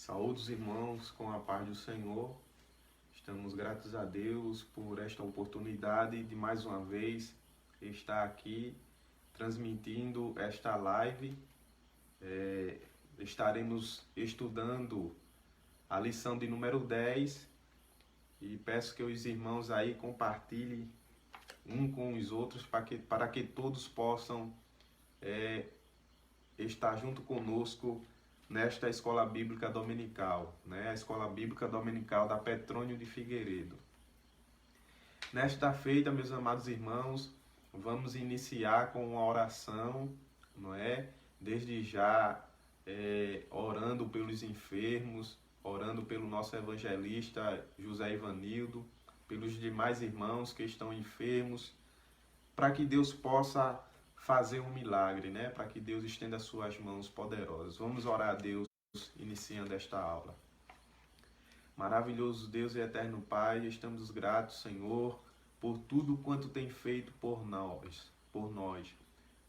Saúdos, irmãos, com a paz do Senhor. Estamos gratos a Deus por esta oportunidade de mais uma vez estar aqui transmitindo esta live. Estaremos estudando a lição de número 10 e peço que os irmãos aí compartilhem um com os outros para que todos possam estar junto conosco nesta escola bíblica dominical, a escola bíblica dominical da Petrônio de Figueiredo. Nesta feita, meus amados irmãos, vamos iniciar com uma oração, Desde já, orando pelos enfermos, orando pelo nosso evangelista José Ivanildo, pelos demais irmãos que estão enfermos, para que Deus possa fazer um milagre, para que Deus estenda suas mãos poderosas. Vamos orar a Deus iniciando esta aula. Maravilhoso Deus e eterno Pai, estamos gratos, Senhor, por tudo quanto tem feito por nós.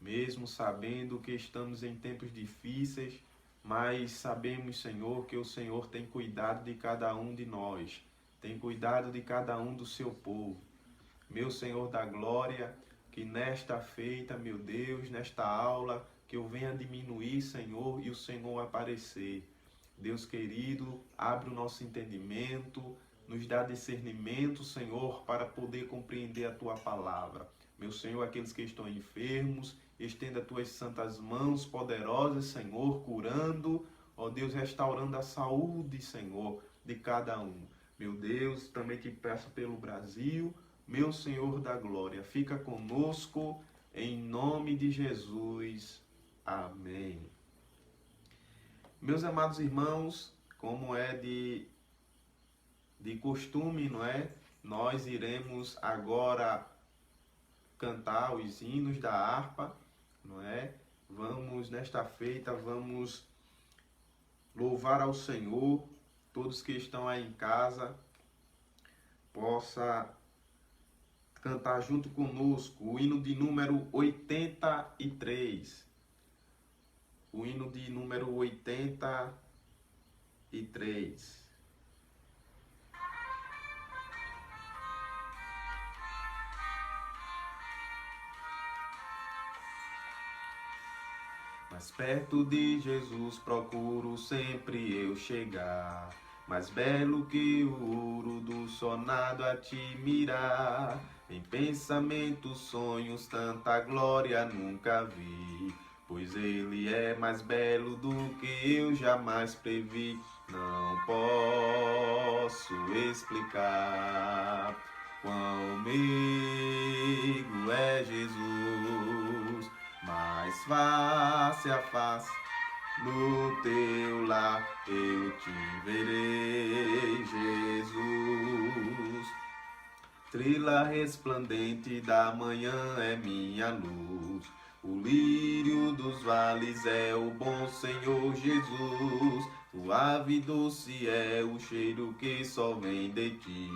Mesmo sabendo que estamos em tempos difíceis, mas sabemos, Senhor, que o Senhor tem cuidado de cada um de nós, tem cuidado de cada um do seu povo. Meu Senhor da glória, que nesta feita, meu Deus, nesta aula, que eu venha diminuir, Senhor, e o Senhor aparecer. Deus querido, abre o nosso entendimento, nos dá discernimento, Senhor, para poder compreender a Tua palavra. Meu Senhor, aqueles que estão enfermos, estenda as Tuas santas mãos poderosas, Senhor, curando, ó Deus, restaurando a saúde, Senhor, de cada um. Meu Deus, também te peço pelo Brasil, meu Senhor da glória, fica conosco, em nome de Jesus. Amém. Meus amados irmãos, como é de costume, Nós iremos agora cantar os hinos da harpa, Nesta feita, vamos louvar ao Senhor. Todos que estão aí em casa, possa cantar junto conosco o hino de número 83. O hino de número 83. Mais perto de Jesus procuro sempre eu chegar, mais belo que o ouro do sonado a te mirar. Em pensamentos, sonhos, tanta glória nunca vi, pois ele é mais belo do que eu jamais previ. Não posso explicar quão meigo é Jesus, mas face a face no teu lar eu te verei, Jesus. Estrela resplandente da manhã é minha luz, o lírio dos vales é o bom Senhor Jesus. O ave doce é o cheiro que só vem de ti,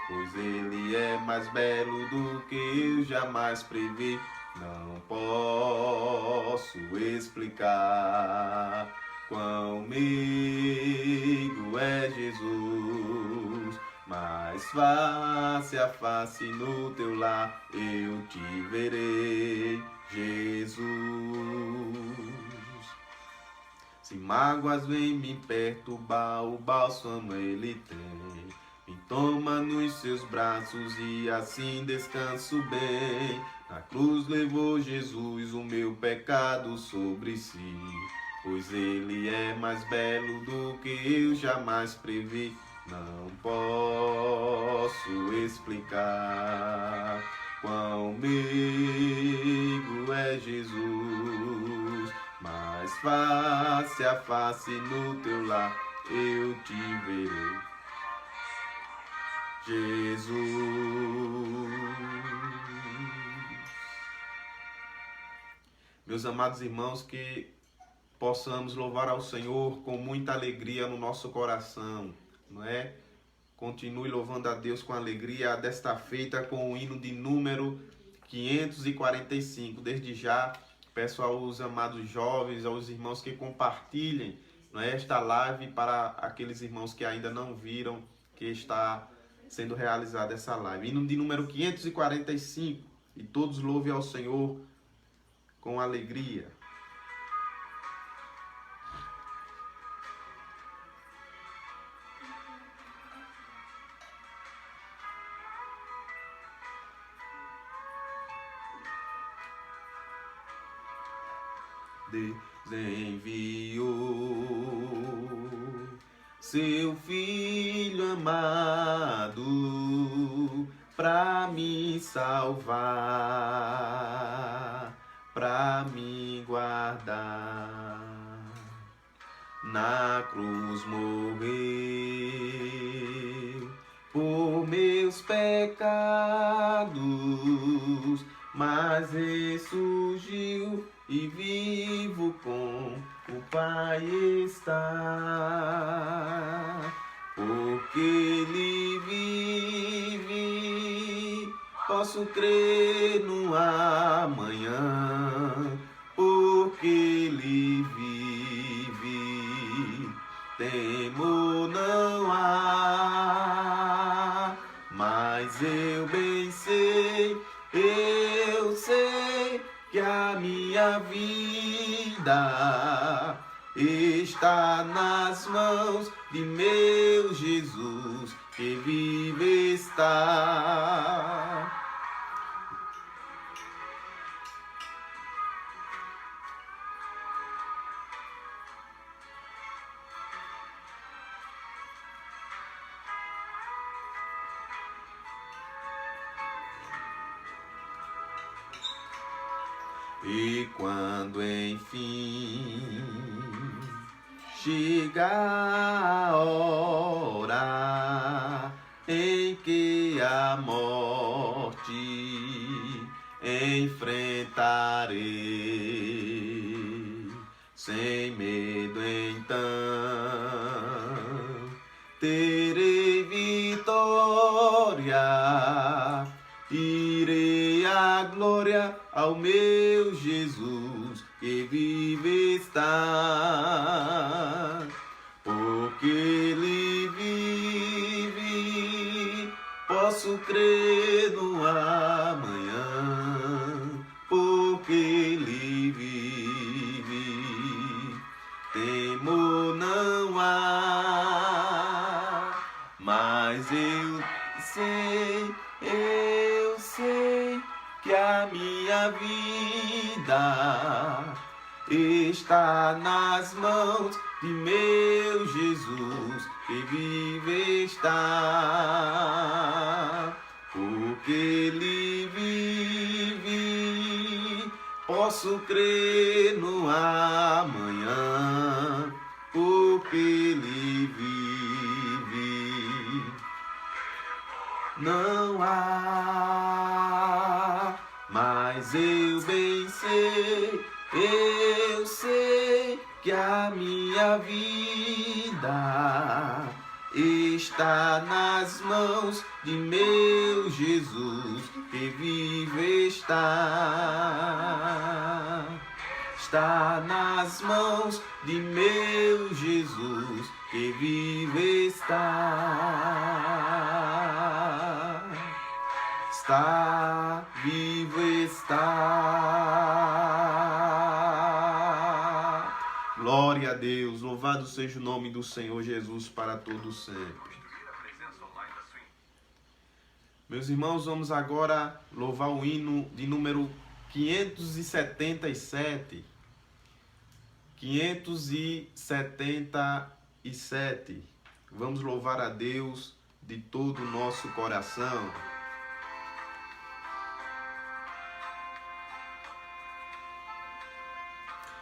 pois ele é mais belo do que eu jamais previ. Não posso explicar quão meigo é Jesus, mas face a face no teu lar eu te verei, Jesus. Se mágoas vêm me perturbar, o bálsamo ele tem. Me toma nos seus braços e assim descanso bem. Na cruz levou Jesus o meu pecado sobre si, pois ele é mais belo do que eu jamais previ. Não posso explicar quão meigo é Jesus, mas face a face no teu lar eu te verei, Jesus. Meus amados irmãos, que possamos louvar ao Senhor com muita alegria no nosso coração, Continue louvando a Deus com alegria desta feita com o hino de número 545. Desde já, peço aos amados jovens, aos irmãos que compartilhem não é, esta live para aqueles irmãos que ainda não viram que está sendo realizada essa live. Hino de número 545, e todos louvem ao Senhor com alegria. Deus enviou seu Filho amado para me salvar, para me guardar. Na cruz morreu por meus pecados, mas ressurgiu e vivo com o Pai está. Porque Ele vive, posso crer no amanhã. Porque Ele vive, temor não há. Mas eu bem sei, eu sei que a minha vida está nas mãos de meu Jesus, que vive está. E quando enfim chega a hora em que a morte enfrentarei, sem medo então terei vitória, irei à glória ao meu Jesus, que vive está. Porque Ele vive, posso crer no amanhã. Porque Ele vive, temor não há. Mas eu sei que a minha vida está nas mãos de meu Jesus, que vive está. Porque Ele vive, posso crer no amanhã. Porque Ele vive, não há. Mas eu bem sei, eu sei que a minha vida está nas mãos de meu Jesus, que vive está. Está nas mãos de meu Jesus, que vive está. Está, vivo está. Glória a Deus, louvado seja o nome do Senhor Jesus para todos sempre. Meus irmãos, vamos agora louvar o hino de número 577. 577. Vamos louvar a Deus de todo o nosso coração.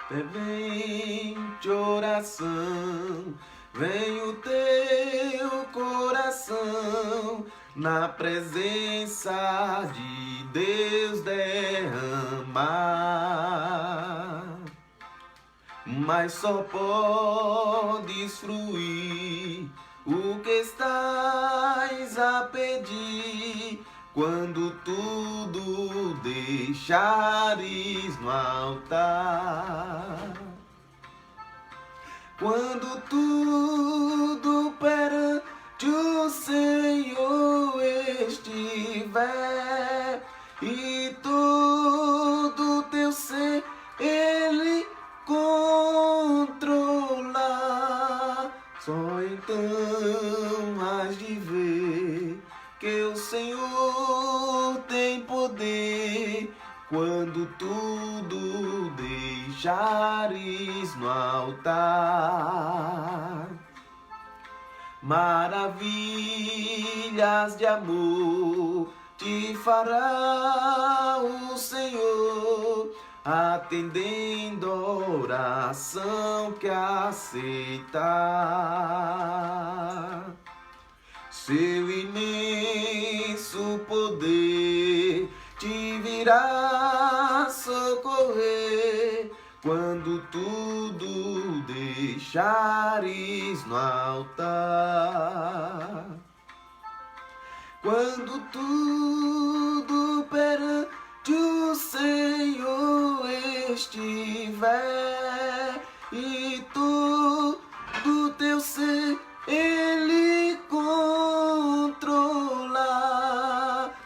Fervente oração, vem o teu coração na presença de Deus derramar. Mas só podes fruir o que estás a pedir quando tudo deixares no altar. Quando tudo perante o Senhor estiver, e todo teu ser Ele controlar, só então hás de ver que o Senhor tem poder quando tudo deixares no altar. Maravilhas de amor te fará o Senhor, atendendo a oração que aceitar. Seu imenso poder te virá socorrer quando tudo deixares no altar. Quando tudo perante o Senhor estiver, e todo teu ser Ele controlar,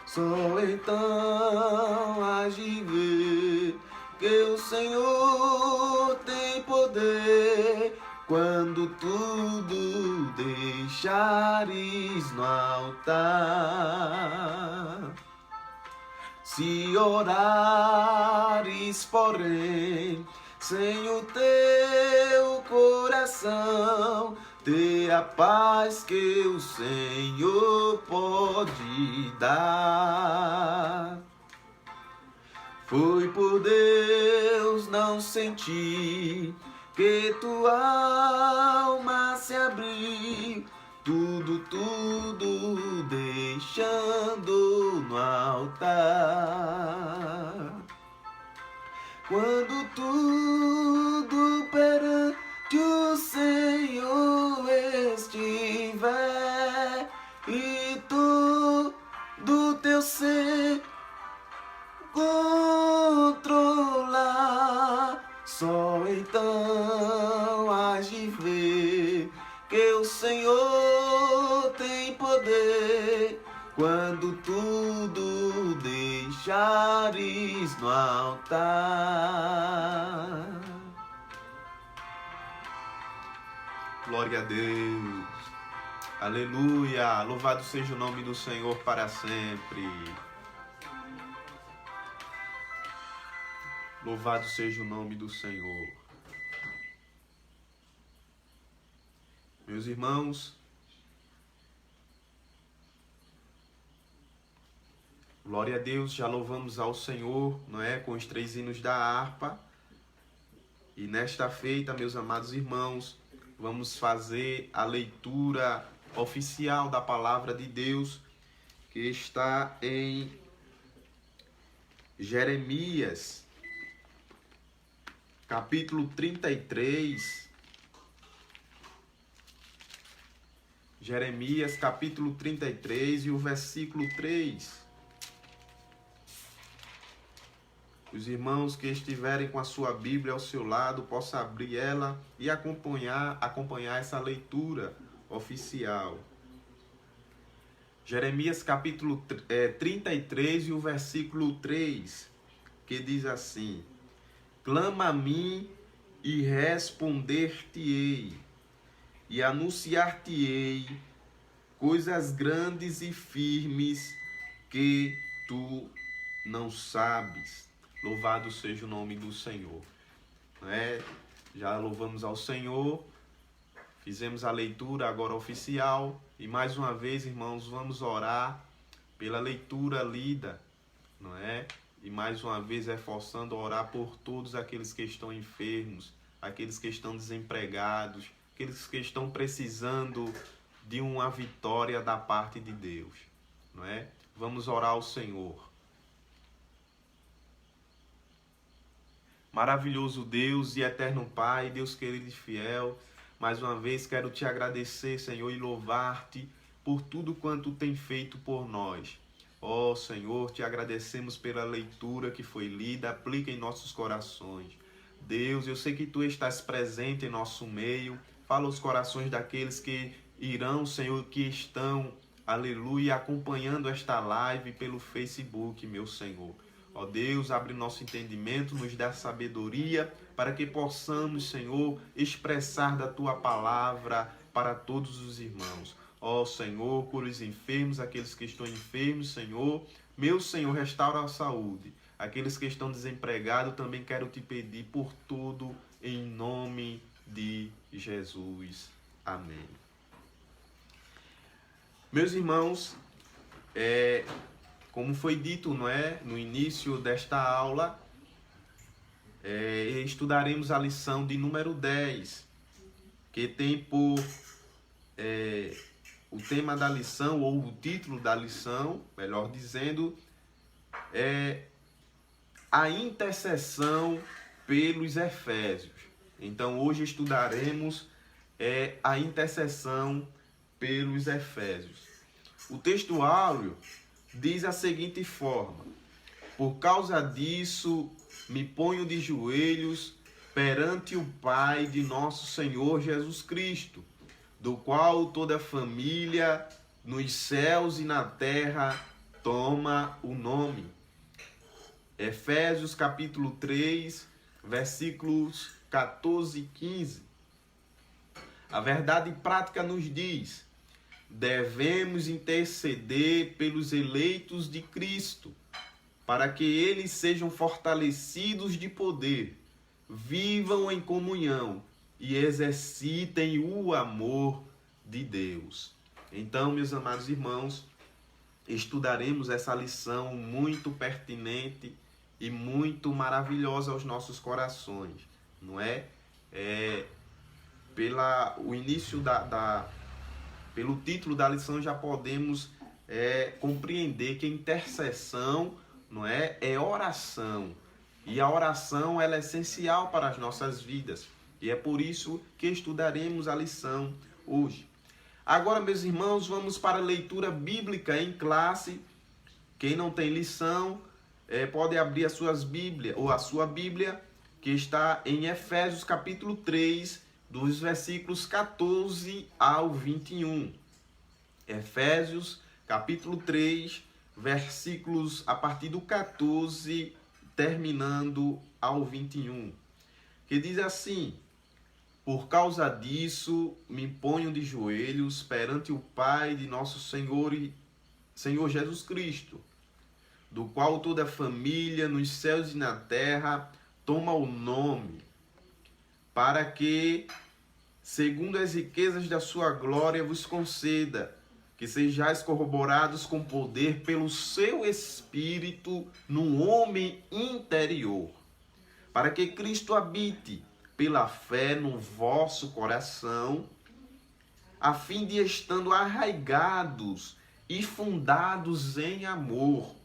só então hás de ver que o Senhor tem poder quando tudo deixares no altar. Se orares, porém, sem o teu coração, ter a paz que o Senhor pode dar. Foi por Deus não sentir que tua alma se abriu, tudo deixando no altar. Quando tudo perante o Senhor estiver, e todo teu ser controlar, só então hás de ver que o Senhor tem poder quando tudo deixares no altar. Glória a Deus. Aleluia. Louvado seja o nome do Senhor para sempre. Louvado seja o nome do Senhor. Meus irmãos, glória a Deus, já louvamos ao Senhor, não é? Com os 3 hinos da harpa. E nesta feita, meus amados irmãos, vamos fazer a leitura oficial da palavra de Deus, que está em Jeremias, capítulo 33. Jeremias, capítulo 33 e o versículo 3. Os irmãos que estiverem com a sua Bíblia ao seu lado, possam abrir ela e acompanhar essa leitura oficial. Jeremias, capítulo 33 e o versículo 3, que diz assim: clama a mim e responder-te-ei, e anunciar-te-ei coisas grandes e firmes que tu não sabes. Louvado seja o nome do Senhor. Já louvamos ao Senhor, fizemos a leitura agora oficial, e mais uma vez, irmãos, vamos orar pela leitura lida, não é? E mais uma vez reforçando, orar por todos aqueles que estão enfermos, aqueles que estão desempregados, aqueles que estão precisando de uma vitória da parte de Deus, não é? Vamos orar ao Senhor. Maravilhoso Deus e eterno Pai, Deus querido e fiel, mais uma vez quero te agradecer, Senhor, e louvar-te por tudo quanto tem feito por nós. Ó Senhor, te agradecemos pela leitura que foi lida, aplica em nossos corações. Deus, eu sei que tu estás presente em nosso meio, Fala os corações daqueles que irão, Senhor, que estão, aleluia, acompanhando esta live pelo Facebook, meu Senhor. Ó Deus, abre nosso entendimento, nos dá sabedoria para que possamos, Senhor, expressar da Tua palavra para todos os irmãos. Ó Senhor, cura os enfermos, aqueles que estão enfermos, Senhor. Meu Senhor, restaura a saúde. Aqueles que estão desempregados, também quero te pedir por tudo, em nome de Jesus. Amém. Meus irmãos, como foi dito, não é, no início desta aula, estudaremos a lição de número 10, que tem por o tema da lição, ou o título da lição, melhor dizendo, é a intercessão pelos Efésios. Então, hoje estudaremos a intercessão pelos Efésios. O texto áureo diz a seguinte forma: por causa disso, me ponho de joelhos perante o Pai de nosso Senhor Jesus Cristo, do qual toda a família nos céus e na terra toma o nome. Efésios capítulo 3, versículos 14 e 15. A verdade prática nos diz: devemos interceder pelos eleitos de Cristo, para que eles sejam fortalecidos de poder, vivam em comunhão e exercitem o amor de Deus. Então, meus amados irmãos, estudaremos essa lição muito pertinente e muito maravilhosa aos nossos corações, não é? Pelo título da lição já podemos compreender que intercessão, não é oração. E a oração ela é essencial para as nossas vidas. E é por isso que estudaremos a lição hoje. Agora, meus irmãos, vamos para a leitura bíblica em classe. Quem não tem lição, pode abrir as suas Bíblias, ou a sua Bíblia, que está em Efésios capítulo 3, dos versículos 14 ao 21. Efésios capítulo 3, versículos a partir do 14, terminando ao 21. Que diz assim: por causa disso, me ponho de joelhos perante o Pai de nosso Senhor Jesus Cristo, do qual toda a família nos céus e na terra toma o nome, para que, segundo as riquezas da sua glória, vos conceda que sejais corroborados com poder pelo seu Espírito no homem interior, para que Cristo habite pela fé no vosso coração, a fim de, estando arraigados e fundados em amor,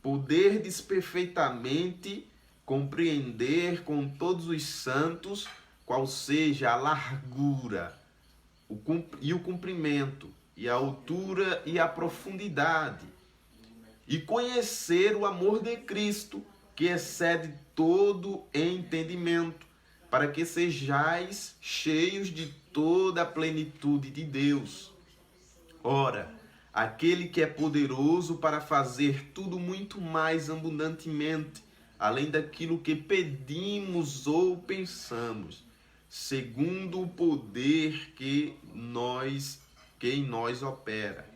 poderdes perfeitamente compreender com todos os santos qual seja a largura e o comprimento, e a altura e a profundidade, e conhecer o amor de Cristo, que excede todo entendimento, para que sejais cheios de toda a plenitude de Deus. Ora, aquele que é poderoso para fazer tudo muito mais abundantemente, além daquilo que pedimos ou pensamos, segundo o poder que em nós opera.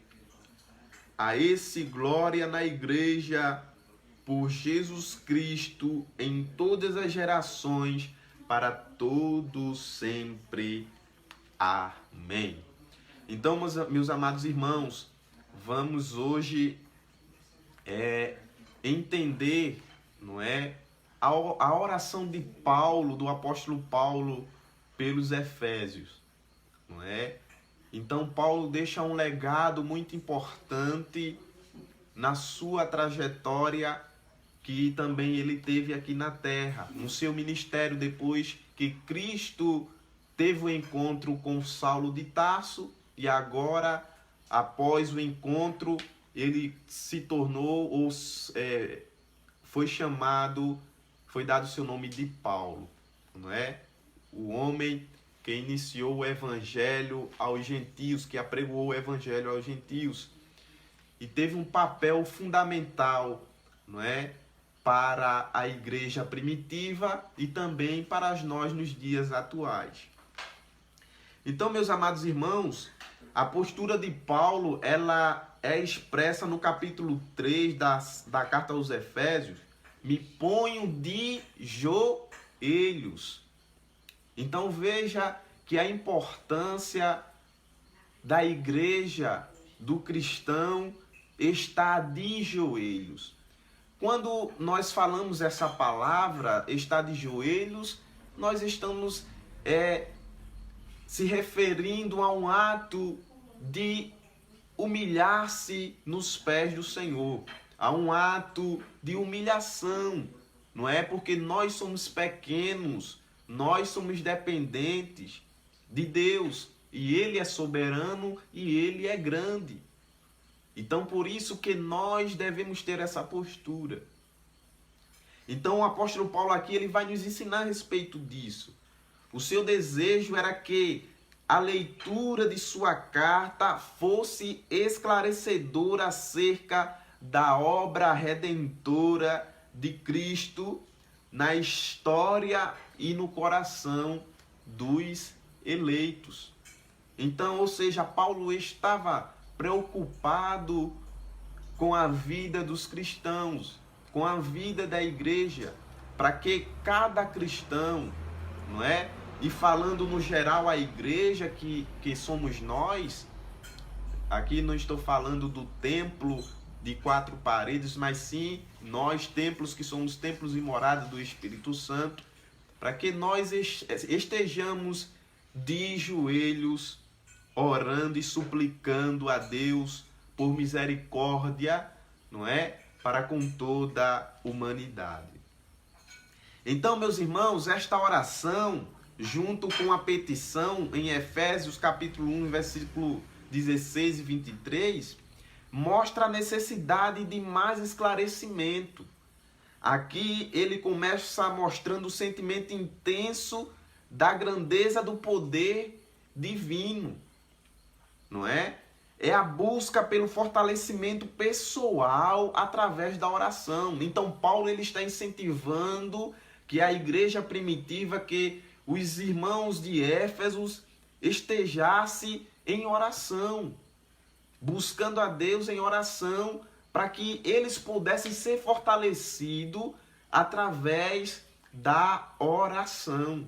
A esse glória na igreja por Jesus Cristo em todas as gerações, para todos sempre. Amém. Então, meus amados irmãos, vamos hoje entender, não é, a oração de Paulo, do apóstolo Paulo, pelos Efésios, não é? Então, Paulo deixa um legado muito importante na sua trajetória que também ele teve aqui na terra, no seu ministério, depois que Cristo teve o encontro com Saulo de Tarso, e agora, após o encontro, ele se tornou, ou foi chamado, foi dado o seu nome de Paulo, não é? O homem que iniciou o evangelho aos gentios, que apregoou o evangelho aos gentios. E teve um papel fundamental, não é, para a igreja primitiva e também para nós nos dias atuais. Então, meus amados irmãos, a postura de Paulo, ela é expressa no capítulo 3 da carta aos Efésios. Me ponho de joelhos. Então veja que a importância da igreja, do cristão, está de joelhos. Quando nós falamos essa palavra, estar de joelhos, nós estamos se referindo a um ato de humilhar-se nos pés do Senhor, a um ato de humilhação, não é? Porque nós somos pequenos, nós somos dependentes de Deus, e Ele é soberano e Ele é grande. Então, por isso que nós devemos ter essa postura. Então, o apóstolo Paulo aqui, ele vai nos ensinar a respeito disso. O seu desejo era que a leitura de sua carta fosse esclarecedora acerca da obra redentora de Cristo na história e no coração dos eleitos. Então, ou seja, Paulo estava preocupado com a vida dos cristãos, com a vida da igreja, para que cada cristão, não é? E falando no geral a igreja que somos nós, aqui não estou falando do templo de 4 paredes, mas sim nós, templos que somos templos e morada do Espírito Santo, para que nós estejamos de joelhos, orando e suplicando a Deus por misericórdia, não é? Para com toda a humanidade. Então, meus irmãos, esta oração, junto com a petição em Efésios capítulo 1, versículo 16 e 23, mostra a necessidade de mais esclarecimento. Aqui ele começa mostrando o sentimento intenso da grandeza do poder divino, não é? É a busca pelo fortalecimento pessoal através da oração. Então Paulo ele está incentivando que a igreja primitiva, que os irmãos de Éfeso estejassem em oração, buscando a Deus em oração, para que eles pudessem ser fortalecidos através da oração.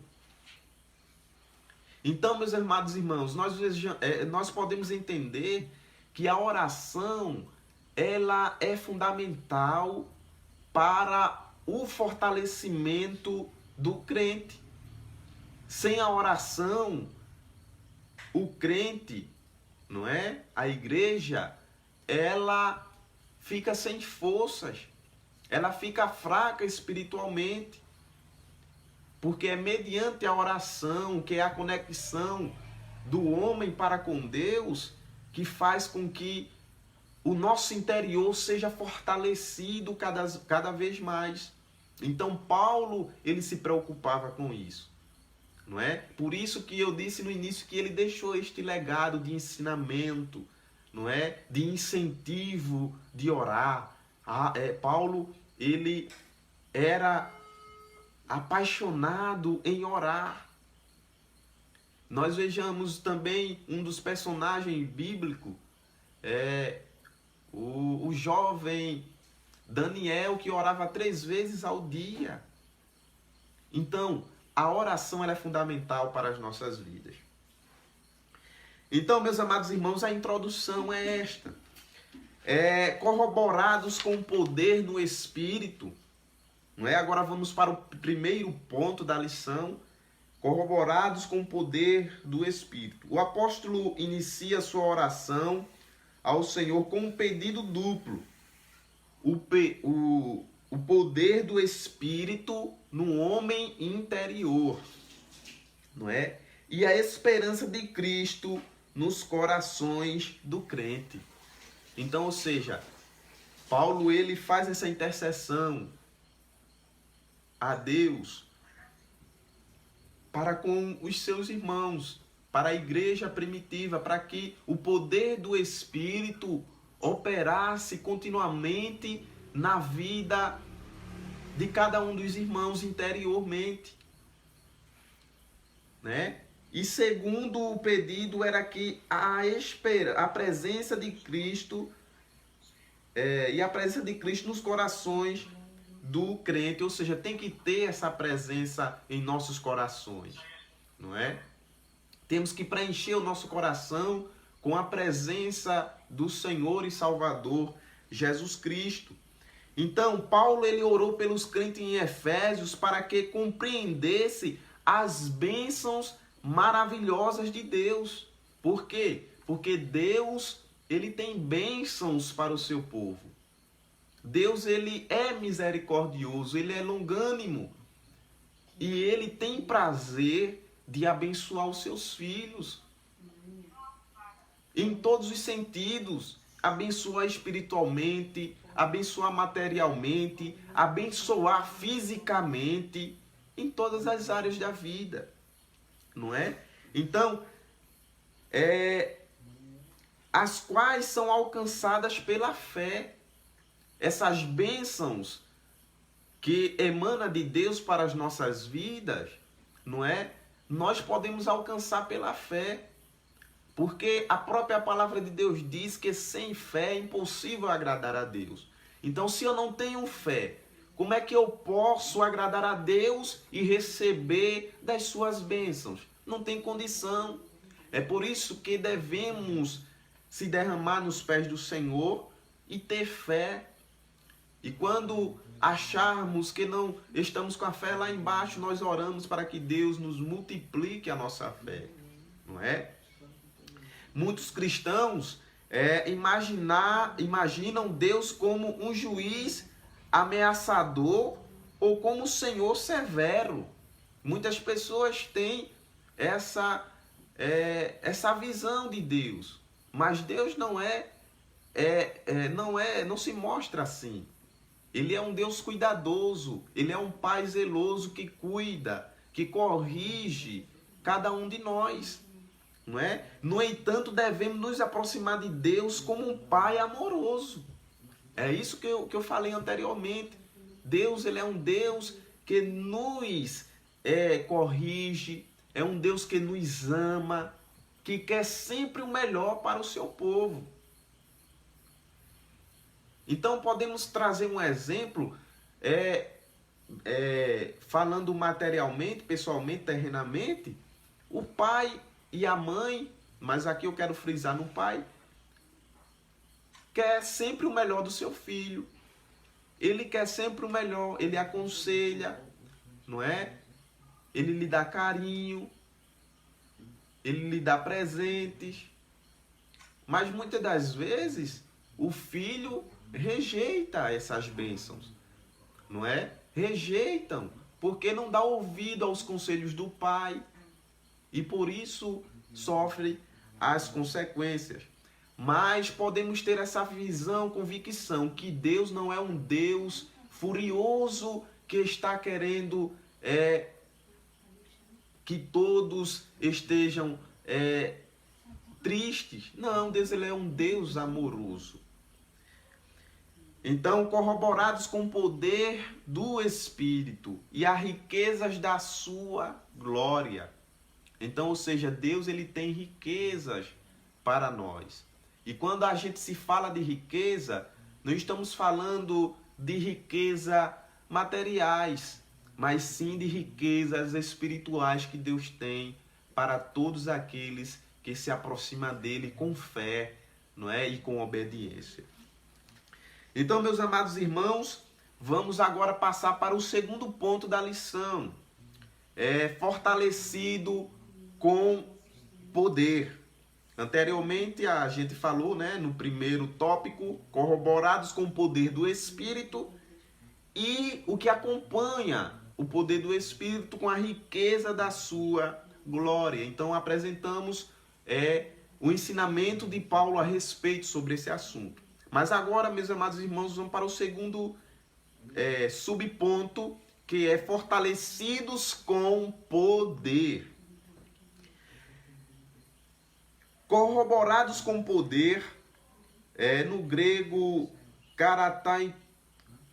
Então, meus amados irmãos, nós podemos entender que a oração ela é fundamental para o fortalecimento do crente. Sem a oração, o crente, não é? A igreja, ela fica sem forças, ela fica fraca espiritualmente. Porque é mediante a oração, que é a conexão do homem para com Deus, que faz com que o nosso interior seja fortalecido cada vez mais. Então Paulo, ele se preocupava com isso, não é? Por isso que eu disse no início que ele deixou este legado de ensinamento, não é? De incentivo de orar. Paulo, ele era apaixonado em orar. Nós vejamos também um dos personagens bíblicos, o jovem Daniel, que orava 3 vezes ao dia. Então, a oração ela é fundamental para as nossas vidas. Então, meus amados irmãos, a introdução é esta. Corroborados com o poder no Espírito, não é? Agora vamos para o primeiro ponto da lição, corroborados com o poder do Espírito. O apóstolo inicia sua oração ao Senhor com um pedido duplo. O poder do Espírito no homem interior, não é? E a esperança de Cristo nos corações do crente. Então, ou seja, Paulo ele faz essa intercessão a Deus para com os seus irmãos, para a igreja primitiva, para que o poder do Espírito operasse continuamente na vida de cada um dos irmãos interiormente, né? E segundo o pedido era que a presença de Cristo e a presença de Cristo nos corações do crente, ou seja, tem que ter essa presença em nossos corações, não é? Temos que preencher o nosso coração com a presença do Senhor e Salvador Jesus Cristo. Então, Paulo ele orou pelos crentes em Efésios para que compreendesse as bênçãos maravilhosas de Deus. Por quê? Porque Deus ele tem bênçãos para o seu povo. Deus ele é misericordioso, ele é longânimo. E ele tem prazer de abençoar os seus filhos. Em todos os sentidos. Abençoar espiritualmente, abençoar materialmente, abençoar fisicamente, em todas as áreas da vida. Não é? Então, as quais são alcançadas pela fé. Essas bênçãos que emana de Deus para as nossas vidas, não é? Nós podemos alcançar pela fé. Porque a própria palavra de Deus diz que sem fé é impossível agradar a Deus. Então, se eu não tenho fé, como é que eu posso agradar a Deus e receber das suas bênçãos? Não tem condição. É por isso que devemos se derramar nos pés do Senhor e ter fé. E quando acharmos que não estamos com a fé lá embaixo, nós oramos para que Deus nos multiplique a nossa fé. Não é? Muitos cristãos imaginam Deus como um juiz ameaçador ou como um Senhor severo. Muitas pessoas têm essa visão de Deus, mas Deus não se mostra assim. Ele é um Deus cuidadoso, ele é um Pai zeloso que cuida, que corrige cada um de nós. Não é? No entanto, devemos nos aproximar de Deus como um Pai amoroso. É isso que eu falei anteriormente. Deus ele é um Deus que nos corrige, é um Deus que nos ama, que quer sempre o melhor para o seu povo. Então, podemos trazer um exemplo, falando materialmente, pessoalmente, terrenamente, o pai e a mãe, mas aqui eu quero frisar no pai, quer sempre o melhor do seu filho. Ele quer sempre o melhor, ele aconselha, não é? Ele lhe dá carinho, ele lhe dá presentes. Mas muitas das vezes o filho rejeita essas bênçãos, não é? Rejeitam, porque não dá ouvido aos conselhos do pai. E por isso sofre as consequências. Mas podemos ter essa visão, convicção, que Deus não é um Deus furioso que está querendo que todos estejam tristes. Não, Deus ele é um Deus amoroso. Então, corroborados com o poder do Espírito e as riquezas da sua glória. Então, ou seja, Deus ele tem riquezas para nós. E quando a gente se fala de riqueza, não estamos falando de riqueza materiais, mas sim de riquezas espirituais que Deus tem para todos aqueles que se aproximam dele com fé, não é? E com obediência. Então, meus amados irmãos, vamos agora passar para o segundo ponto da lição. Fortalecido com poder. Anteriormente a gente falou, né, no primeiro tópico, corroborados com o poder do Espírito e o que acompanha o poder do Espírito com a riqueza da sua glória. Então apresentamos o ensinamento de Paulo a respeito sobre esse assunto. Mas agora, meus amados irmãos, vamos para o segundo subponto, que é fortalecidos com poder. Corroborados com poder, no grego, karatai,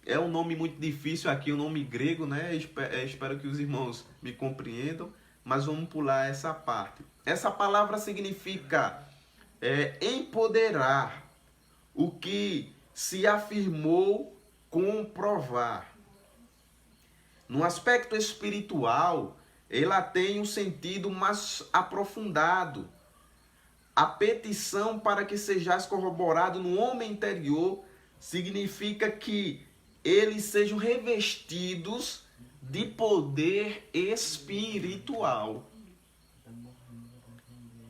é um nome muito difícil aqui, o nome grego, né? Espero que os irmãos me compreendam, mas vamos pular essa parte. Essa palavra significa empoderar, o que se afirmou comprovar. No aspecto espiritual, ela tem um sentido mais aprofundado. A petição para que sejais corroborado no homem interior significa que eles sejam revestidos de poder espiritual.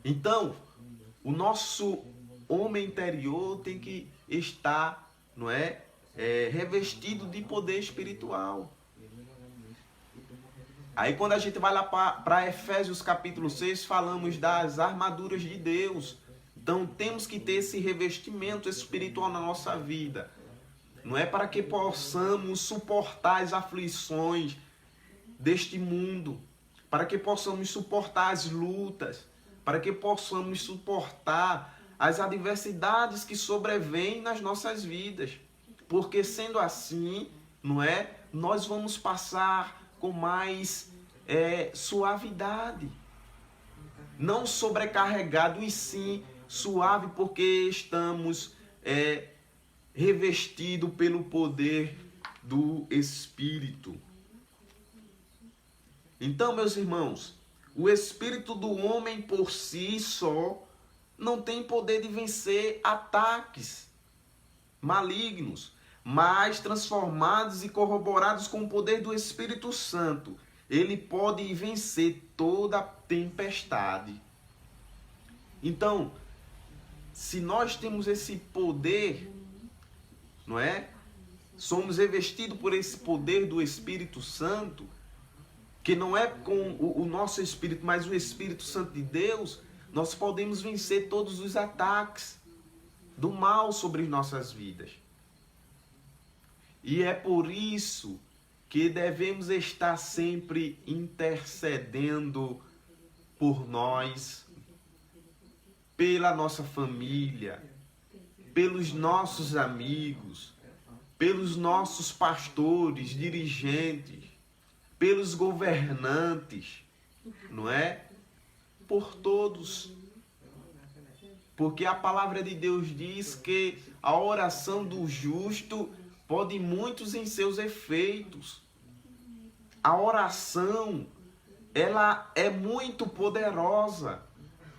Então, o nosso homem interior tem que estar, revestido de poder espiritual. Aí quando a gente vai lá para Efésios capítulo 6, falamos das armaduras de Deus. Então temos que ter esse revestimento espiritual na nossa vida. Não é para que possamos suportar as aflições deste mundo, para que possamos suportar as lutas, para que possamos suportar as adversidades que sobrevêm nas nossas vidas. Porque sendo assim, nós vamos passar com mais suavidade. Não sobrecarregado, e sim suave, porque estamos revestidos pelo poder do Espírito. Então, meus irmãos, o espírito do homem por si só não tem poder de vencer ataques malignos, mas transformados e corroborados com o poder do Espírito Santo, ele pode vencer toda tempestade. Então, se nós temos esse poder, somos revestidos por esse poder do Espírito Santo, que não é com o nosso espírito, mas o Espírito Santo de Deus, nós podemos vencer todos os ataques do mal sobre nossas vidas. E é por isso que devemos estar sempre intercedendo por nós, pela nossa família, pelos nossos amigos, pelos nossos pastores, dirigentes, pelos governantes, por todos. Porque a palavra de Deus diz que a oração do justo pode muitos em seus efeitos. A oração, ela é muito poderosa.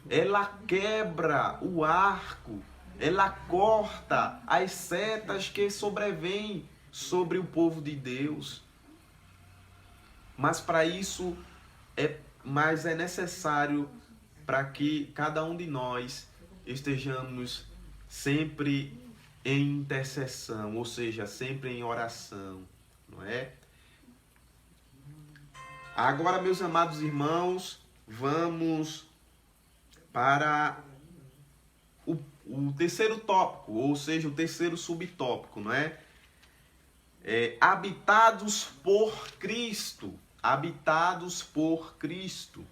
Ela quebra o arco, ela corta as setas que sobrevêm sobre o povo de Deus. Mas para isso é necessário para que cada um de nós estejamos sempre em intercessão, ou seja, sempre em oração, não é? Agora, meus amados irmãos, vamos para o terceiro tópico, ou seja, o terceiro subtópico, não é? Habitados por Cristo. Habitados por Cristo.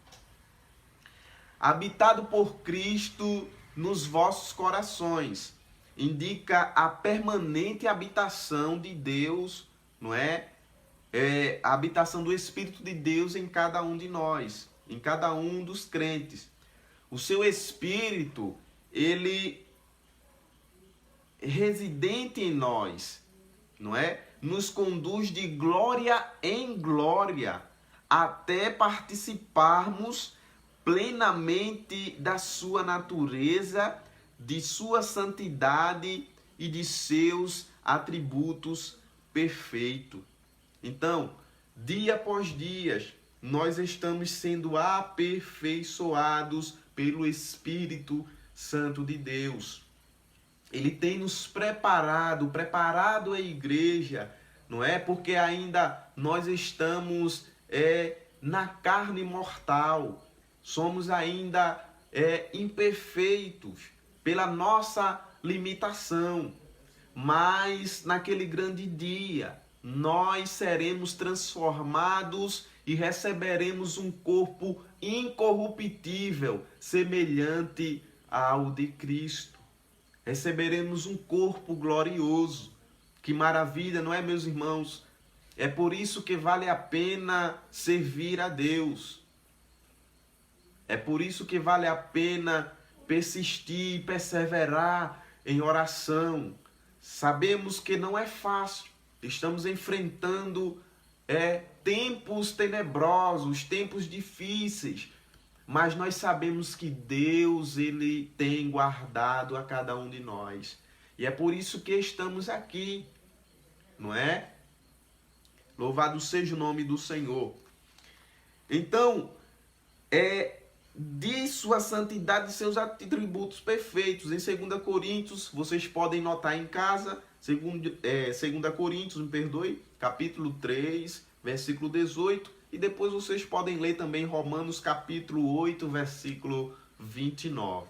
Habitado por Cristo nos vossos corações. Indica a permanente habitação de Deus, não é? A habitação do Espírito de Deus em cada um de nós, em cada um dos crentes. O seu Espírito, ele residente em nós, não é? Nos conduz de glória em glória, até participarmos plenamente da sua natureza, de sua santidade e de seus atributos perfeitos. Então, dia após dia, nós estamos sendo aperfeiçoados pelo Espírito Santo de Deus. Ele tem nos preparado a igreja, não é? Porque ainda nós estamos na carne mortal, somos ainda imperfeitos pela nossa limitação. Mas naquele grande dia, nós seremos transformados e receberemos um corpo incorruptível, semelhante ao de Cristo. Receberemos um corpo glorioso. Que maravilha, não é, meus irmãos? É por isso que vale a pena servir a Deus. É por isso que vale a pena persistir e perseverar em oração. Sabemos que não é fácil. Estamos enfrentando tempos tenebrosos, tempos difíceis. Mas nós sabemos que Deus, Ele tem guardado a cada um de nós. E é por isso que estamos aqui, não é? Louvado seja o nome do Senhor. Então, de sua santidade e seus atributos perfeitos. Em 2 Coríntios, vocês podem notar em casa, 2 Coríntios, capítulo 3, versículo 18, e depois vocês podem ler também Romanos capítulo 8, versículo 29.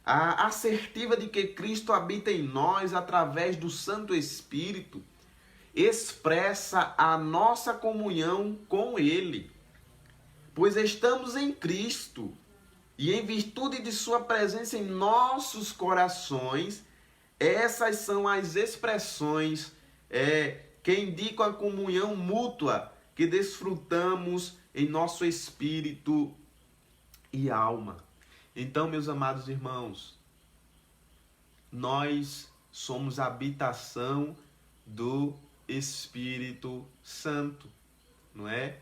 A assertiva de que Cristo habita em nós através do Santo Espírito expressa a nossa comunhão com Ele, pois estamos em Cristo e em virtude de sua presença em nossos corações, essas são as expressões que indicam a comunhão mútua que desfrutamos em nosso espírito e alma. Então, meus amados irmãos, nós somos a habitação do Espírito Santo, não é?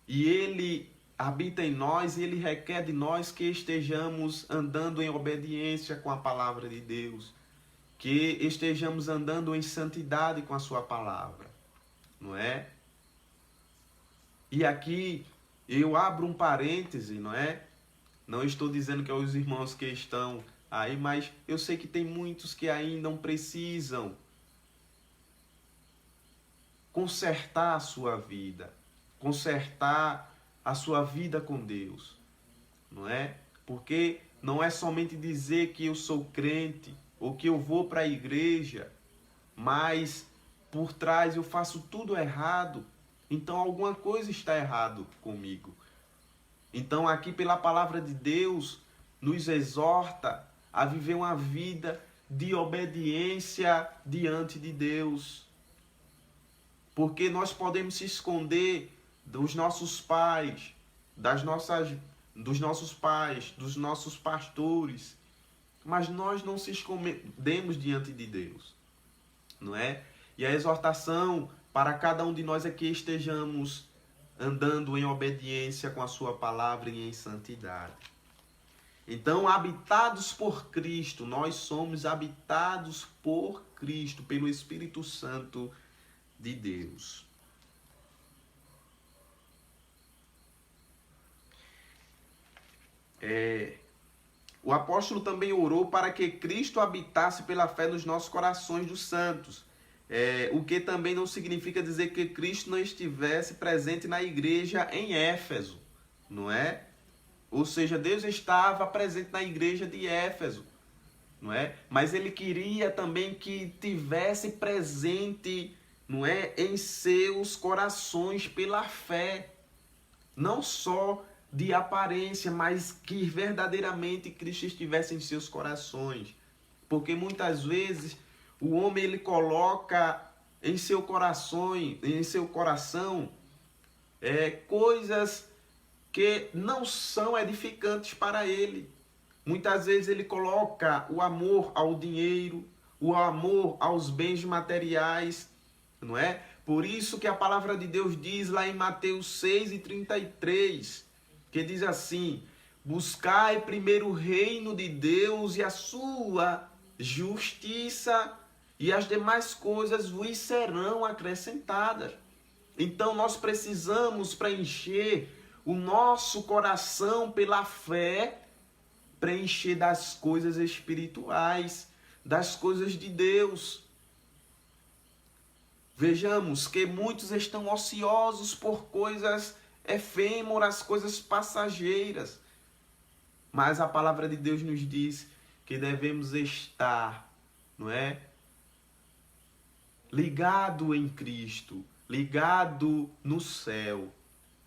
E Ele habita em nós e Ele requer de nós que estejamos andando em obediência com a palavra de Deus, que estejamos andando em santidade com a sua palavra, não é? E aqui eu abro um parêntese, não é? Não estou dizendo que é os irmãos que estão aí, mas eu sei que tem muitos que ainda precisam consertar a sua vida, consertar a sua vida com Deus, não é? Porque não é somente dizer que eu sou crente ou que eu vou para a igreja, mas por trás eu faço tudo errado, então alguma coisa está errado comigo. Então aqui pela palavra de Deus nos exorta a viver uma vida de obediência diante de Deus. Porque nós podemos se esconder dos nossos pais, dos nossos pastores, mas nós não se escondemos diante de Deus, não é? E a exortação para cada um de nós é que estejamos andando em obediência com a sua palavra e em santidade. Então, habitados por Cristo, nós somos habitados por Cristo, pelo Espírito Santo de Deus. O apóstolo também orou para que Cristo habitasse pela fé nos nossos corações dos santos. O que também não significa dizer que Cristo não estivesse presente na igreja em Éfeso, não é? Ou seja, Deus estava presente na igreja de Éfeso, não é? Mas Ele queria também que tivesse presente, não é, em seus corações pela fé, não só de aparência, mas que verdadeiramente Cristo estivesse em seus corações, porque muitas vezes o homem ele coloca em seu coração coisas que não são edificantes para ele. Muitas vezes ele coloca o amor ao dinheiro, o amor aos bens materiais, não é? Por isso que a palavra de Deus diz lá em Mateus 6:33, que diz assim: buscai primeiro o reino de Deus e a sua justiça, e as demais coisas vos serão acrescentadas. Então nós precisamos preencher o nosso coração pela fé, preencher das coisas espirituais, das coisas de Deus. Vejamos que muitos estão ociosos por coisas efêmeras, coisas passageiras. Mas a palavra de Deus nos diz que devemos estar, não é? ligado em Cristo, ligado no céu,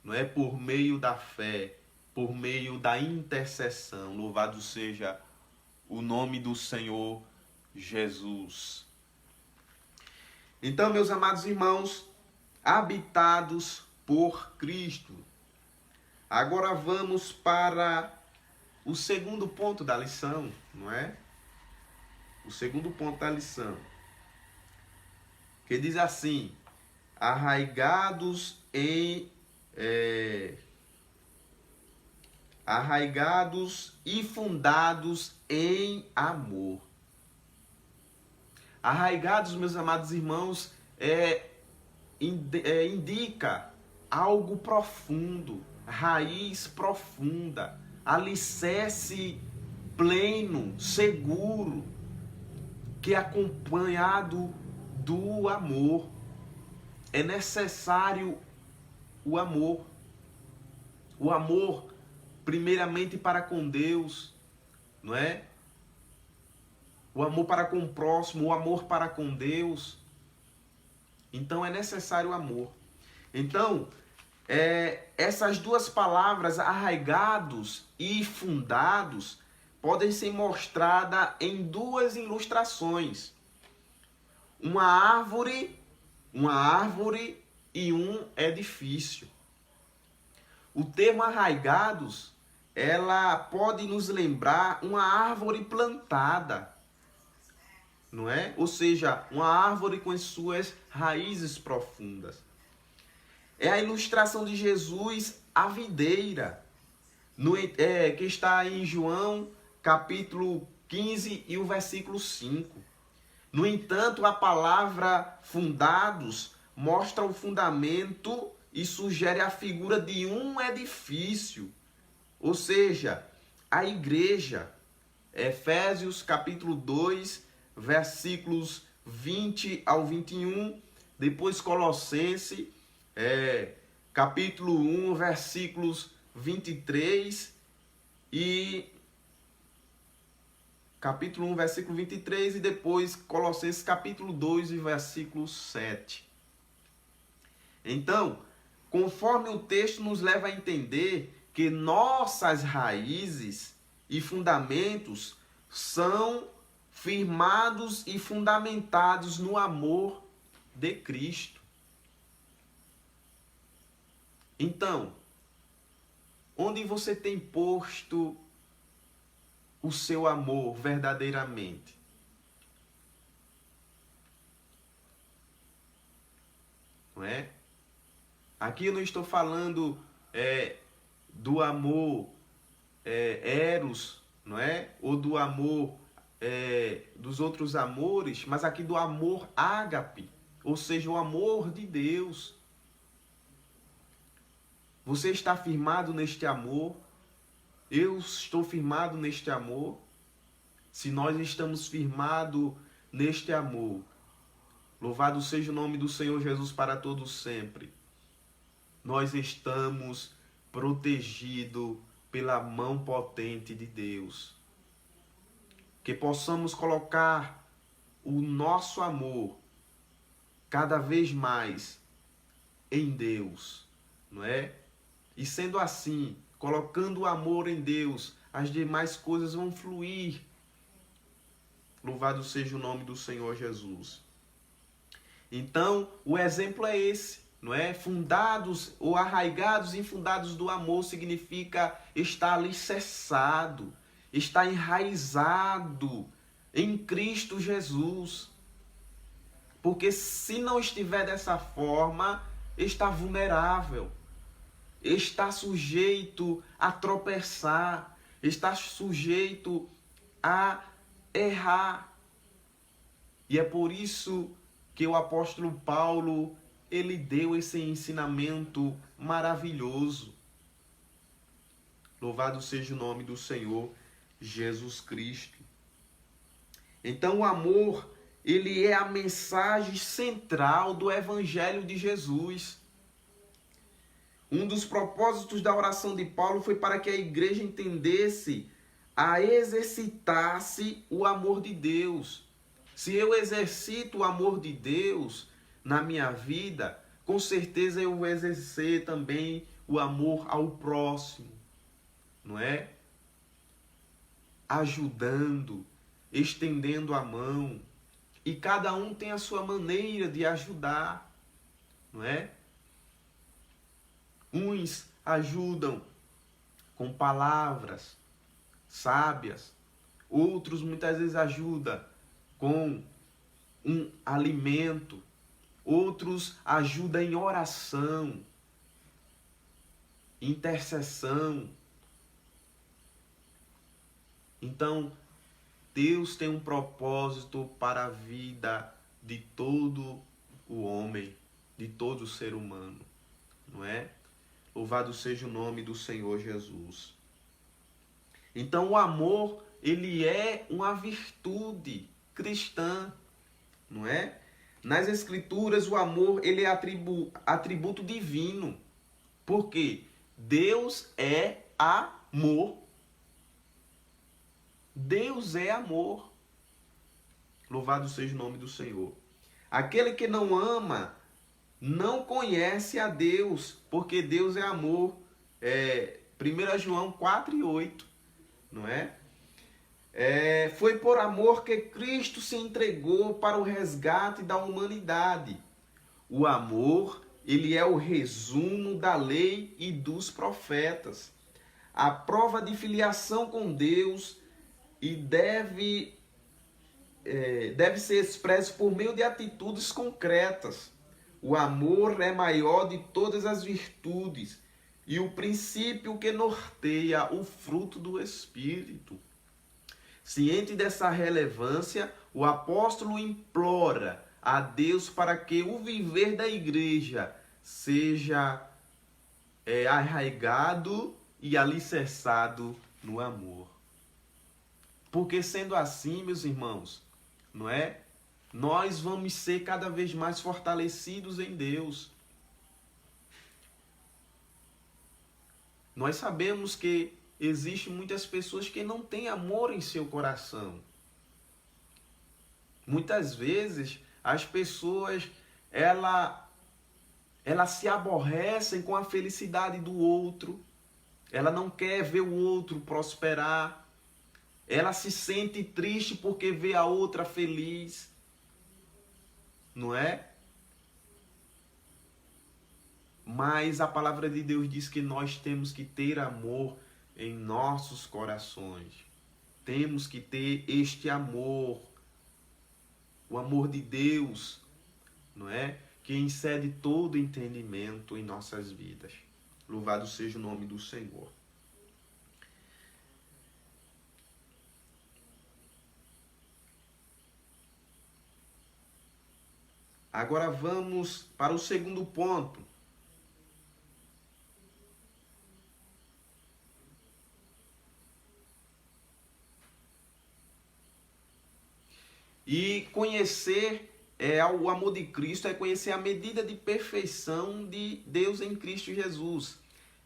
não é? Por meio da fé, por meio da intercessão. Louvado seja o nome do Senhor Jesus. Então, meus amados irmãos, habitados por Cristo. Agora vamos para o segundo ponto da lição, não é? O segundo ponto da lição, que diz assim: arraigados e fundados em amor. Arraigados, meus amados irmãos, indica algo profundo, raiz profunda, alicerce pleno, seguro, que é acompanhado do amor. É necessário o amor. O amor, primeiramente, para com Deus, não é? O amor para com o próximo, o amor para com Deus. Então é necessário o amor. Então, essas duas palavras, arraigados e fundados, podem ser mostradas em duas ilustrações. Uma árvore e um edifício. O termo arraigados, ela pode nos lembrar uma árvore plantada, não é? Ou seja, uma árvore com as suas raízes profundas. É a ilustração de Jesus, a videira, que está em João, capítulo 15 e o versículo 5. No entanto, a palavra fundados mostra o fundamento e sugere a figura de um edifício, ou seja, a igreja. Efésios capítulo 2, versículos 20 ao 21, depois Colossenses, capítulo 1, versículos 23 e capítulo 1, versículo 23 e depois Colossenses capítulo 2 e versículo 7. Então, conforme o texto nos leva a entender que nossas raízes e fundamentos são firmados e fundamentados no amor de Cristo. Então, onde você tem posto o seu amor verdadeiramente? Não é? Aqui eu não estou falando do amor eros, não é? Ou do amor dos outros amores, mas aqui do amor ágape, ou seja, o amor de Deus. Você está firmado neste amor? Eu estou firmado neste amor? Se nós estamos firmados neste amor, louvado seja o nome do Senhor Jesus para todos sempre. Nós estamos protegidos pela mão potente de Deus. Que possamos colocar o nosso amor cada vez mais em Deus, não é? E sendo assim, colocando o amor em Deus, as demais coisas vão fluir. Louvado seja o nome do Senhor Jesus. Então, o exemplo é esse, não é? Fundados ou arraigados e fundados do amor significa estar alicerçado, estar enraizado em Cristo Jesus. Porque se não estiver dessa forma, está vulnerável, está sujeito a tropeçar, está sujeito a errar. E é por isso que o apóstolo Paulo, ele deu esse ensinamento maravilhoso. Louvado seja o nome do Senhor Jesus Cristo. Então o amor, ele é a mensagem central do Evangelho de Jesus. Um dos propósitos da oração de Paulo foi para que a igreja entendesse a exercitar-se o amor de Deus. Se eu exercito o amor de Deus na minha vida, com certeza eu vou exercer também o amor ao próximo, não é? Ajudando, estendendo a mão. E cada um tem a sua maneira de ajudar, não é? Uns ajudam com palavras sábias, outros muitas vezes ajudam com um alimento, outros ajudam em oração, intercessão. Então, Deus tem um propósito para a vida de todo o homem, de todo ser humano, não é? Louvado seja o nome do Senhor Jesus. Então, o amor, ele é uma virtude cristã, não é? Nas Escrituras, o amor, ele é atributo divino. Por quê? Deus é amor. Deus é amor. Louvado seja o nome do Senhor. Aquele que não ama não conhece a Deus, porque Deus é amor. 1 João 4:8, não é? Foi por amor que Cristo se entregou para o resgate da humanidade. O amor, ele é o resumo da lei e dos profetas. A prova de filiação com Deus e deve ser expresso por meio de atitudes concretas. O amor é maior de todas as virtudes e o princípio que norteia o fruto do Espírito. Ciente dessa relevância, o apóstolo implora a Deus para que o viver da igreja seja arraigado e alicerçado no amor. Porque sendo assim, meus irmãos, não é? Nós vamos ser cada vez mais fortalecidos em Deus. Nós sabemos que existem muitas pessoas que não têm amor em seu coração. Muitas vezes as pessoas elas se aborrecem com a felicidade do outro. Ela não quer ver o outro prosperar. Ela se sente triste porque vê a outra feliz. Não é? Mas a palavra de Deus diz que nós temos que ter amor em nossos corações. Temos que ter este amor. O amor de Deus, não é? Que excede todo entendimento em nossas vidas. Louvado seja o nome do Senhor. Agora vamos para o segundo ponto. E conhecer o amor de Cristo é conhecer a medida de perfeição de Deus em Cristo Jesus.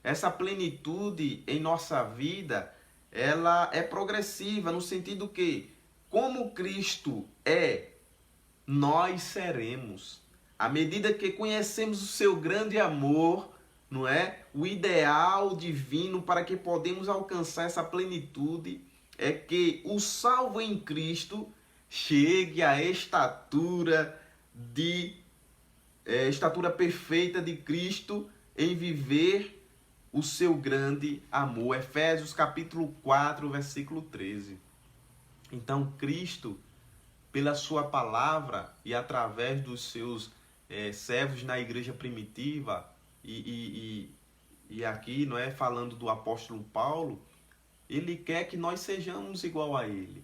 Essa plenitude em nossa vida, ela é progressiva no sentido que, como Cristo é, nós seremos. À medida que conhecemos o seu grande amor, não é? O ideal divino para que podemos alcançar essa plenitude é que o salvo em Cristo chegue à estatura perfeita de Cristo em viver o seu grande amor. Efésios capítulo 4, versículo 13. Então, Cristo, pela sua palavra e através dos seus servos na igreja primitiva, e aqui, não é, falando do apóstolo Paulo, ele quer que nós sejamos igual a ele.